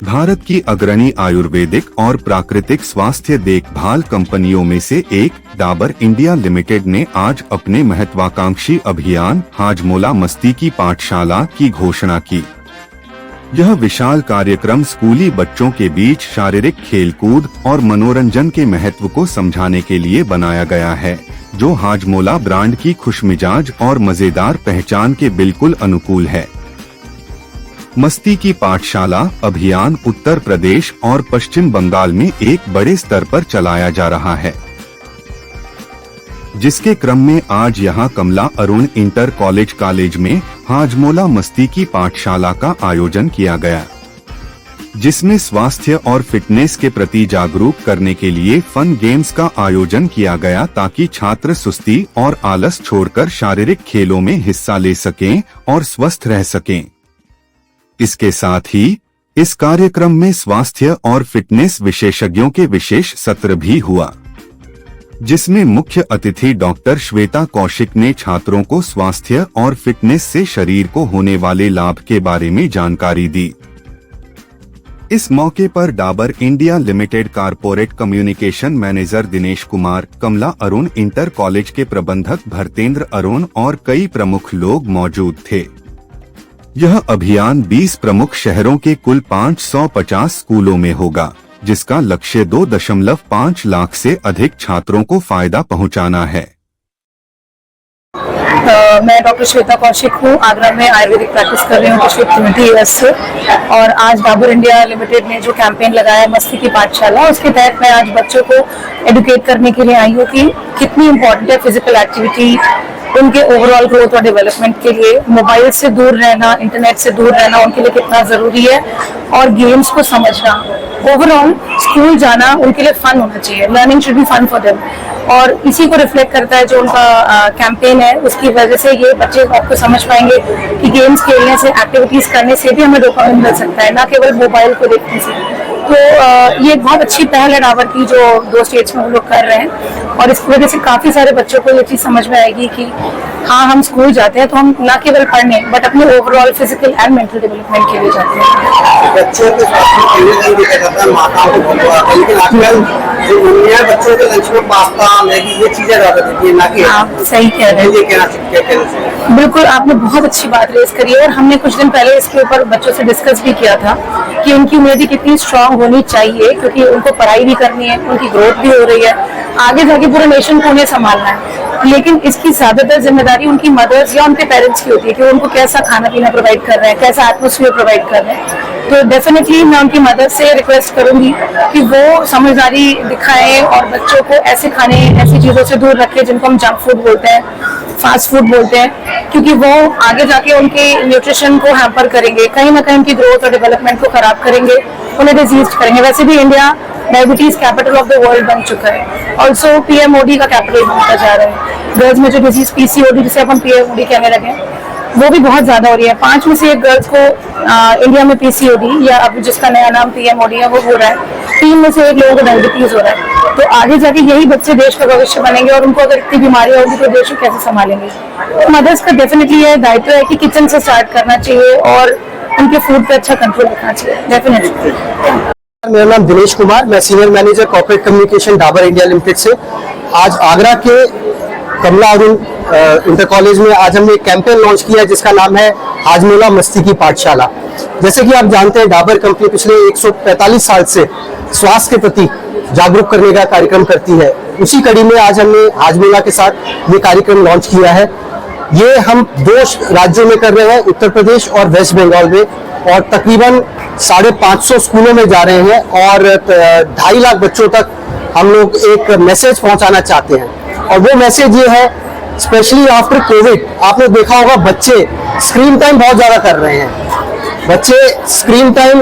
भारत की अग्रणी आयुर्वेदिक और प्राकृतिक स्वास्थ्य देखभाल कंपनियों में से एक डाबर इंडिया लिमिटेड ने आज अपने महत्वाकांक्षी अभियान हाजमोला मस्ती की पाठशाला की घोषणा की। यह विशाल कार्यक्रम स्कूली बच्चों के बीच शारीरिक खेलकूद और मनोरंजन के महत्व को समझाने के लिए बनाया गया है, जो हाजमोला ब्रांड की खुशमिजाज और मजेदार पहचान के बिल्कुल अनुकूल है। मस्ती की पाठशाला अभियान उत्तर प्रदेश और पश्चिम बंगाल में एक बड़े स्तर पर चलाया जा रहा है, जिसके क्रम में आज यहां कमला अरुण इंटर कॉलेज में हाजमोला मस्ती की पाठशाला का आयोजन किया गया, जिसमें स्वास्थ्य और फिटनेस के प्रति जागरूक करने के लिए फन गेम्स का आयोजन किया गया, ताकि छात्र सुस्ती और आलस छोड़कर शारीरिक खेलों में हिस्सा ले सकें और स्वस्थ रह सकें। इसके साथ ही इस कार्यक्रम में स्वास्थ्य और फिटनेस विशेषज्ञों के विशेष सत्र भी हुआ, जिसमें मुख्य अतिथि डॉक्टर श्वेता कौशिक ने छात्रों को स्वास्थ्य और फिटनेस से शरीर को होने वाले लाभ के बारे में जानकारी दी। इस मौके पर Dabur India limited corporate communication manager Dinesh Kumar, Kamla Arun inter college के प्रबंधक भरतेंद्र अरुण और कई प्रमुख लोग मौजूद थे। यह अभियान 20 प्रमुख शहरों के कुल 550 स्कूलों में होगा, जिसका लक्ष्य 2.5 लाख से अधिक छात्रों को फायदा पहुंचाना है। मैं डॉक्टर श्वेता कौशिक हूँ। आगरा में आयुर्वेदिक प्रैक्टिस कर रही हूँ पिछले 20 ईयर्स से, और आज डाबर इंडिया लिमिटेड ने जो कैंपेन लगाया मस्ती की पाठशाला, उसके तहत मैं आज बच्चों को एडुकेट करने के लिए आई हूँ कि कितनी इम्पोर्टेंट है फिजिकल एक्टिविटी उनके ओवरऑल ग्रोथ और डेवलपमेंट के लिए। मोबाइल से दूर रहना, इंटरनेट से दूर रहना उनके लिए कितना जरूरी है, और गेम्स को समझना। ओवरऑल स्कूल जाना उनके लिए फन होना चाहिए, learning should be fun for them, और इसी को रिफ्लेक्ट करता है जो उनका कैंपेन है। उसकी वजह से ये बच्चे आपको समझ पाएंगे कि गेम्स खेलने से, एक्टिविटीज करने से भी हमें डोपामिन मिल सकता है, ना केवल मोबाइल को देखने से। तो ये बहुत अच्छी पहल है डाबर की, जो 2 स्टेट्स में वो लोग कर रहे हैं, और इसकी वजह से काफी सारे बच्चों को ये चीज समझ में आएगी कि हाँ, हम स्कूल जाते हैं तो हम ना केवल पढ़ने बट अपने overall physical and mental development के लिए जाते हैं। बच्चों को माताओं को लेकिन आजकल बच्चों के लंच में पास्ता, मैगी, ये चीजें ज्यादा देती है, ना कि आप सही कह रहे हैं। बिल्कुल, आपने बहुत अच्छी बात रेज करी है, और हमने कुछ दिन पहले इसके ऊपर बच्चों से डिस्कस भी किया था कि उनकी इम्यूनिटी कितनी स्ट्रांग होनी चाहिए, क्योंकि उनको पढ़ाई भी करनी है, उनकी ग्रोथ भी हो रही है, आगे जाके पूरे नेशन को उन्हें संभालना है। लेकिन इसकी ज्यादातर जिम्मेदारी उनकी मदर्स या उनके पेरेंट्स की होती है कि वो उनको कैसा खाना पीना प्रोवाइड कर रहे हैं, कैसा एटमोसफियर प्रोवाइड कर रहे हैं। तो डेफिनेटली मैं उनकी मदर से रिक्वेस्ट करूंगी कि वो समझदारी दिखाएं और बच्चों को ऐसे खाने, ऐसी चीजों से दूर रखें जिनको हम जंक फूड बोलते हैं, फास्ट फूड बोलते हैं, क्योंकि वो आगे जाके उनके न्यूट्रिशन को हैम्पर करेंगे, कहीं ना कहीं उनकी ग्रोथ और डेवलपमेंट को खराब करेंगे, उन्हें डिजीज करेंगे। वैसे भी India diabetes capital of the world बन चुका है, ऑल्सो PMOD का कैपिटल बनता जा रहा है। गर्ल्स में जो डिजीज PCOD, जिसे अपन PMOD कहने लगे, वो भी बहुत ज्यादा हो रही है। 5 में से 1 गर्ल्स को इंडिया में PCOD, या अब जिसका नया नाम PMOD है, वो हो रहा है। 3 में से 1 लोगों को डायबिटीज हो रहा है। तो आगे जाके यही बच्चे देश का भविष्य बनेंगे, और उनको अगर इतनी बीमारियां होगी तो देश को कैसे संभालेंगे। तो मदर्स का डेफिनेटली यह दायित्व है कि किचन से स्टार्ट करना चाहिए और उनके फूड पे अच्छा कंट्रोल रखना चाहिए, डेफिनेटली। मेरा नाम दिनेश कुमार, मैं senior manager corporate communication Dabur India limited से। आज आगरा के कमला अरुण इंटर कॉलेज में आज हमने एक कैंपेन लॉन्च किया है, जिसका नाम है हाजमोला मस्ती की पाठशाला। जैसे कि आप जानते हैं, डाबर कंपनी पिछले 145 साल से स्वास्थ्य के प्रति जागरूक करने का कार्यक्रम करती है। उसी कड़ी में आज हमने हाजमोला के साथ ये कार्यक्रम लॉन्च किया है। ये हम 2 राज्यों में कर रहे हैं, उत्तर प्रदेश और वेस्ट बंगाल में, और तकरीबन 550 स्कूलों में जा रहे हैं, और 2.5 लाख बच्चों तक हम लोग एक मैसेज पहुंचाना चाहते हैं। और वो मैसेज ये है, स्पेशली आफ्टर कोविड आपने देखा होगा बच्चे स्क्रीन टाइम बहुत ज्यादा कर रहे हैं। बच्चे स्क्रीन टाइम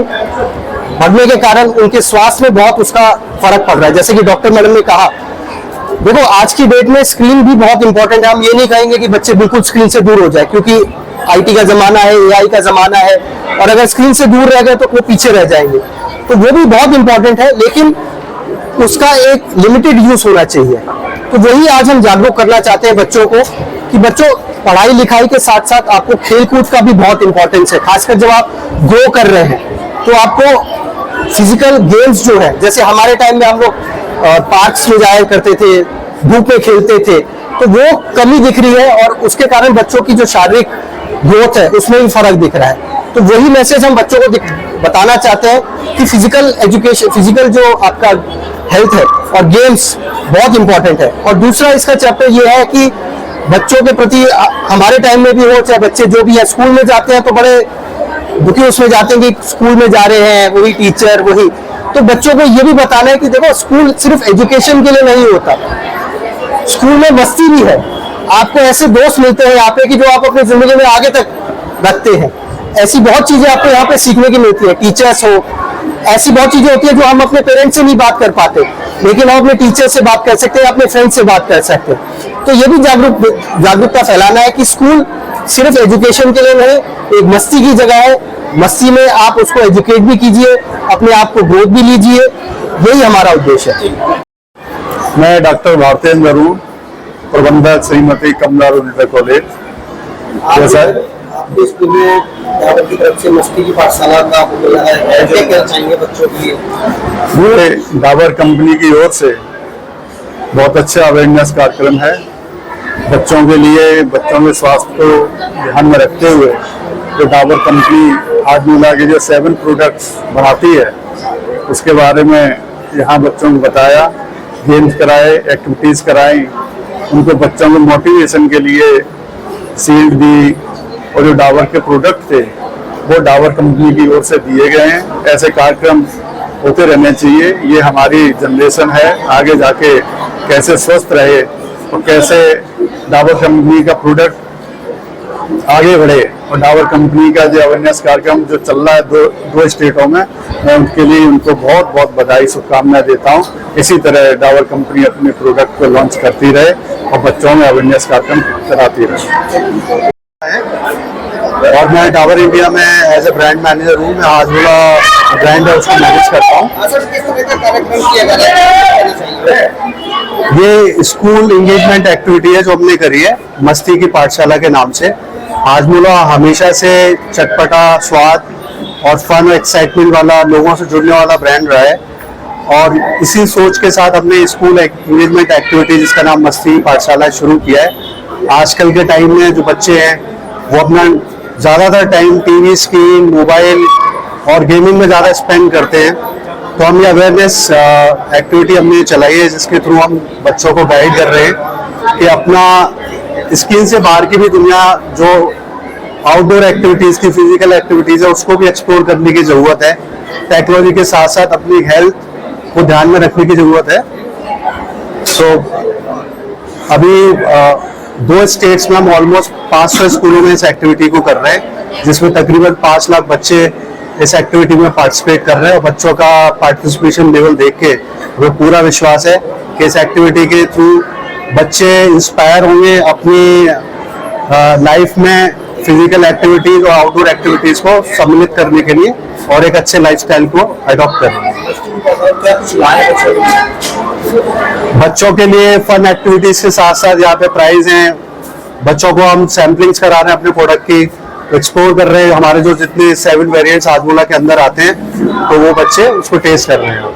बढ़ने के कारण उनके स्वास्थ्य में बहुत उसका फर्क पड़ रहा है। जैसे कि डॉक्टर मैडम ने कहा, देखो आज की डेट में स्क्रीन भी बहुत इंपॉर्टेंट है। हम ये नहीं कहेंगे कि बच्चे बिल्कुल स्क्रीन से दूर हो जाए, क्योंकि IT का जमाना है, AI का जमाना है, और अगर स्क्रीन से दूर रह गए तो वो पीछे रह जाएंगे। तो वो भी बहुत इंपॉर्टेंट है, लेकिन उसका एक लिमिटेड यूज होना चाहिए। तो वही आज हम जागरूक करना चाहते हैं बच्चों को, कि बच्चों पढ़ाई लिखाई के साथ साथ आपको खेल कूद का भी बहुत इंपॉर्टेंस है। खासकर जब आप ग्रो कर रहे हैं तो आपको फिजिकल गेम्स जो है, जैसे हमारे टाइम में हम लोग पार्क्स में जाया करते थे, धूप में खेलते थे, तो वो कमी दिख रही है और उसके कारण बच्चों की जो शारीरिक ग्रोथ है उसमें भी फर्क दिख रहा है। तो वही मैसेज हम बच्चों को बताना चाहते हैं कि फिजिकल एजुकेशन, फिजिकल जो आपका हेल्थ है और गेम्स बहुत इंपॉर्टेंट है। और दूसरा इसका चैप्टर ये है कि बच्चों के प्रति हमारे टाइम में भी हो, चाहे बच्चे जो भी है स्कूल में जाते हैं तो बड़े दुखी उसमें जाते हैं कि स्कूल में जा रहे हैं, वही टीचर वही। तो बच्चों को ये भी बताना है कि देखो स्कूल सिर्फ एजुकेशन के लिए नहीं होता, स्कूल में मस्ती भी है। आपको ऐसे दोस्त मिलते हैं यहाँ पे कि जो आप अपनी जिंदगी में आगे तक रखते हैं। ऐसी बहुत चीजें आपको यहाँ पे सीखने की मिलती है, टीचर्स हो, ऐसी बहुत चीजें होती है जो हम अपने पेरेंट्स से नहीं बात कर पाते, लेकिन हम अपने टीचर से बात कर सकते हैं, अपने फ्रेंड से बात कर सकते हैं। तो ये भी जागरूकता फैलाना है कि स्कूल सिर्फ एजुकेशन के लिए नहीं, एक मस्ती की जगह है। मस्ती में आप उसको एजुकेट भी कीजिए, अपने आप को ग्रोथ भी लीजिए, यही हमारा उद्देश्य है। मैं डॉक्टर भारतेंद्र हूँ, प्रबंधक श्रीमती कमला अरुण इंटर कॉलेज। आपके स्कूल में डाबर की तरफ से मस्ती की पाठशाला का क्या कहना चाहेंगे बच्चों के लिए? डाबर कंपनी की ओर से बहुत अच्छा अवेयरनेस कार्यक्रम है बच्चों के लिए। बच्चों के स्वास्थ्य को ध्यान में रखते हुए जो डाबर कंपनी हाजमोला के जो 7 प्रोडक्ट्स बनाती है उसके बारे में यहाँ बच्चों को बताया, गेम्स कराए, एक्टिविटीज कराई, उनको बच्चों को मोटिवेशन के लिए सील्ड दी। और जो डाबर के प्रोडक्ट थे वो डाबर कंपनी की ओर से दिए गए हैं। ऐसे कार्यक्रम होते रहने चाहिए। ये हमारी जनरेशन है, आगे जाके कैसे स्वस्थ रहे और कैसे डाबर कंपनी का प्रोडक्ट आगे बढ़े। और डाबर कंपनी का जो अवेयरनेस कार्यक्रम जो चल रहा है दो स्टेटों में, मैं उनके लिए उनको बहुत बहुत बधाई शुभकामनाएं देता हूँ। इसी तरह डाबर कंपनी अपने प्रोडक्ट को लॉन्च करती रहे और बच्चों में अवेयरनेस कार्यक्रम कराती रहे। और मैं डाबर इंडिया में एज ए ब्रांड मैनेजर हूँ। मैं हाजमोला ब्रांड है उसको मैनेज करता हूँ। ये स्कूल एंगेजमेंट एक्टिविटी है जो हमने करी है मस्ती की पाठशाला के नाम से। हाजमोला हमेशा से चटपटा स्वाद और फन और एक्साइटमेंट वाला, लोगों से जुड़ने वाला ब्रांड रहा है। और इसी सोच के साथ हमने स्कूल एंगेजमेंट एक्टिविटी जिसका नाम मस्ती पाठशाला शुरू किया है। आजकल के टाइम में जो बच्चे हैं वो अपना ज़्यादातर टाइम टीवी स्क्रीन, मोबाइल और गेमिंग में ज़्यादा स्पेंड करते हैं। तो हम ये अवेयरनेस एक्टिविटी हमने चलाई है जिसके थ्रू हम बच्चों को गाइड कर रहे हैं कि अपना स्क्रीन से बाहर की भी दुनिया, जो आउटडोर एक्टिविटीज़ की फिजिकल एक्टिविटीज़ है उसको भी एक्सप्लोर करने की ज़रूरत है। टेक्नोलॉजी के साथ साथ अपनी हेल्थ को ध्यान में रखने की ज़रूरत है। तो अभी 2 स्टेट्स में हम ऑलमोस्ट 500 स्कूलों में इस एक्टिविटी को कर रहे हैं, जिसमें तकरीबन 5 लाख बच्चे इस एक्टिविटी में पार्टिसिपेट कर रहे हैं। और बच्चों का पार्टिसिपेशन लेवल देख के हमें पूरा विश्वास है कि इस एक्टिविटी के थ्रू बच्चे इंस्पायर होंगे अपनी लाइफ में फिजिकल एक्टिविटीज और आउटडोर एक्टिविटीज को सम्मिलित करने के लिए और एक अच्छे लाइफस्टाइल को अडॉप्ट करने के लिए। बच्चों के लिए फन एक्टिविटीज के साथ साथ यहाँ पे प्राइज हैं। बच्चों को हम सैम्पलिंग्स करा रहे हैं अपने प्रोडक्ट की, एक्सप्लोर कर रहे हैं। हमारे जो जितने 7 वेरिएंट्स हाजमोला के अंदर आते हैं तो वो बच्चे उसको टेस्ट कर रहे हैं।